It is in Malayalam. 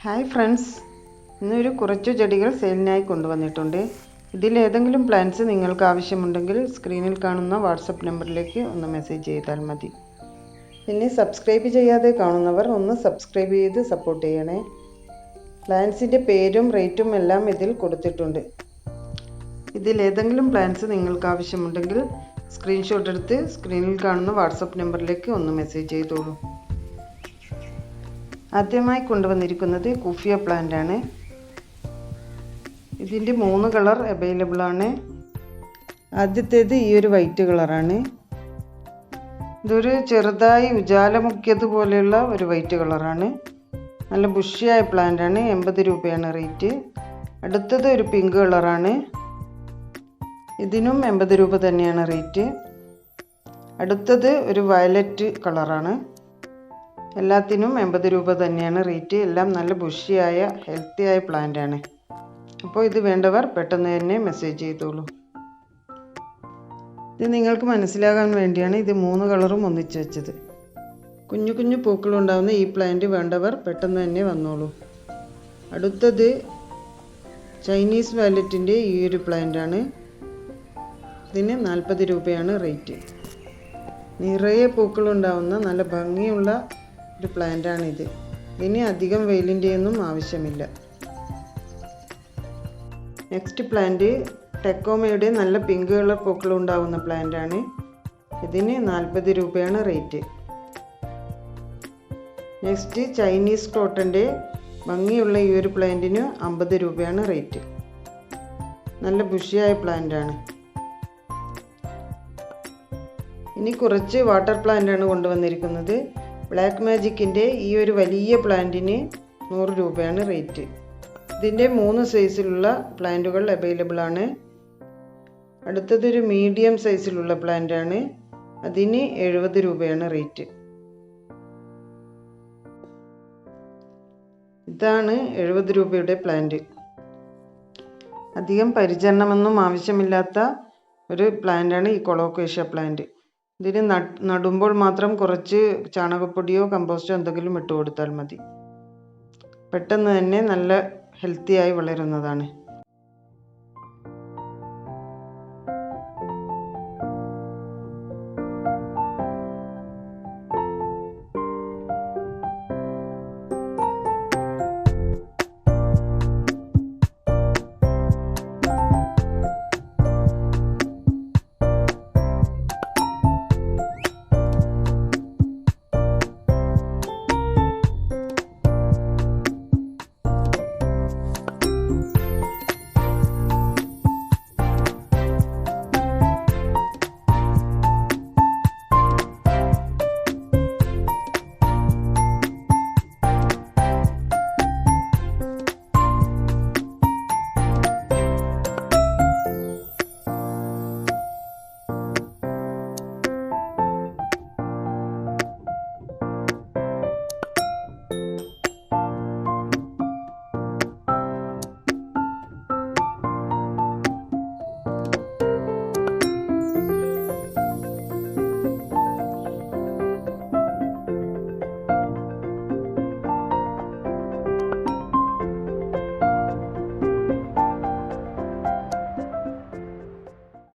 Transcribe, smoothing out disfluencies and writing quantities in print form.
ഹായ് ഫ്രണ്ട്സ്, ഇന്നൊരു കുറച്ചു ചെടികൾ സെയിലിനായി കൊണ്ടുവന്നിട്ടുണ്ട്. ഇതിലേതെങ്കിലും പ്ലാന്റ്സ് നിങ്ങൾക്ക് ആവശ്യമുണ്ടെങ്കിൽ സ്ക്രീനിൽ കാണുന്ന വാട്സപ്പ് നമ്പറിലേക്ക് ഒന്ന് മെസ്സേജ് ചെയ്താൽ മതി. പിന്നെ സബ്സ്ക്രൈബ് ചെയ്യാതെ കാണുന്നവർ ഒന്ന് സബ്സ്ക്രൈബ് ചെയ്ത് സപ്പോർട്ട് ചെയ്യണേ. പ്ലാന്റ്സിൻ്റെ പേരും റേറ്റും എല്ലാം ഇതിൽ കൊടുത്തിട്ടുണ്ട്. ഇതിലേതെങ്കിലും പ്ലാന്റ്സ് നിങ്ങൾക്ക് ആവശ്യമുണ്ടെങ്കിൽ സ്ക്രീൻഷോട്ട് എടുത്ത് സ്ക്രീനിൽ കാണുന്ന വാട്സപ്പ് നമ്പറിലേക്ക് ഒന്ന് മെസ്സേജ് ചെയ്തോളൂ. ആദ്യമായി കൊണ്ടുവന്നിരിക്കുന്നത് കുഫിയ പ്ലാന്റ് ആണ്. ഇതിൻ്റെ 3 കളർ അവൈലബിൾ ആണ്. ആദ്യത്തേത് ഈ ഒരു വൈറ്റ് കളറാണ്. ഇതൊരു ചെറുതായി ഉജാലമുക്കിയത് പോലെയുള്ള ഒരു വൈറ്റ് കളറാണ്. നല്ല ബുഷിയായ പ്ലാന്റ് ആണ്. 80 രൂപയാണ് റേറ്റ്. അടുത്തത് ഒരു പിങ്ക് കളറാണ്. ഇതിനും 80 രൂപ തന്നെയാണ് റേറ്റ്. അടുത്തത് ഒരു വയലറ്റ് കളറാണ്. എല്ലാത്തിനും 80 രൂപ തന്നെയാണ് റേറ്റ്. എല്ലാം നല്ല ബുഷിയായ ഹെൽത്തിയായ പ്ലാന്റ് ആണ്. അപ്പോൾ ഇത് വേണ്ടവർ പെട്ടെന്ന് തന്നെ മെസ്സേജ് ചെയ്തോളൂ. ഇത് നിങ്ങൾക്ക് മനസ്സിലാകാൻ വേണ്ടിയാണ് ഇത് 3 കളറും ഒന്നിച്ച് വെച്ചത്. കുഞ്ഞു കുഞ്ഞു പൂക്കളുണ്ടാകുന്ന ഈ പ്ലാന്റ് വേണ്ടവർ പെട്ടെന്ന് തന്നെ വന്നോളൂ. അടുത്തത് ചൈനീസ് വയലറ്റിൻ്റെ ഈ ഒരു പ്ലാന്റ് ആണ്. ഇതിന് 40 രൂപയാണ് റേറ്റ്. നിറയെ പൂക്കളുണ്ടാവുന്ന നല്ല ഭംഗിയുള്ള ഒരു പ്ലാന്റ് ആണിത്. ഇതിന് അധികം വെയിലിൻ്റെ ഒന്നും ആവശ്യമില്ല. നെക്സ്റ്റ് പ്ലാന്റ് ടെക്കോമയുടെ നല്ല പിങ്ക് കളർ പൂക്കളുണ്ടാവുന്ന പ്ലാന്റ് ആണ്. ഇതിന് 40 രൂപയാണ് റേറ്റ്. നെക്സ്റ്റ് ചൈനീസ് കോട്ടൻ്റെ ഭംഗിയുള്ള ഈ ഒരു പ്ലാന്റിന് 50 രൂപയാണ് റേറ്റ്. നല്ല ബുഷിയായ പ്ലാന്റ് ആണ്. ഇനി കുറച്ച് വാട്ടർ പ്ലാന്റ് ആണ് കൊണ്ടുവന്നിരിക്കുന്നത്. ബ്ലാക്ക് മാജിക്കിൻ്റെ ഈ ഒരു വലിയ പ്ലാന്റിന് 100 രൂപയാണ് റേറ്റ്. ഇതിൻ്റെ 3 സൈസിലുള്ള പ്ലാന്റുകൾ അവൈലബിൾ ആണ്. അടുത്തതൊരു മീഡിയം സൈസിലുള്ള പ്ലാന്റ് ആണ്. അതിന് 70 രൂപയാണ് റേറ്റ്. ഇതാണ് 70 രൂപയുടെ പ്ലാന്റ്. അധികം പരിചരണമൊന്നും ആവശ്യമില്ലാത്ത ഒരു പ്ലാന്റാണ് ഈ കൊളോക്കേഷ്യ പ്ലാന്റ്. ഇതിന് നടുമ്പോൾ മാത്രം കുറച്ച് ചാണകപ്പൊടിയോ കമ്പോസ്റ്റോ എന്തെങ്കിലും ഇട്ട് കൊടുത്താൽ മതി. പെട്ടെന്ന് തന്നെ നല്ല ഹെൽത്തിയായി വളരുന്നതാണ്.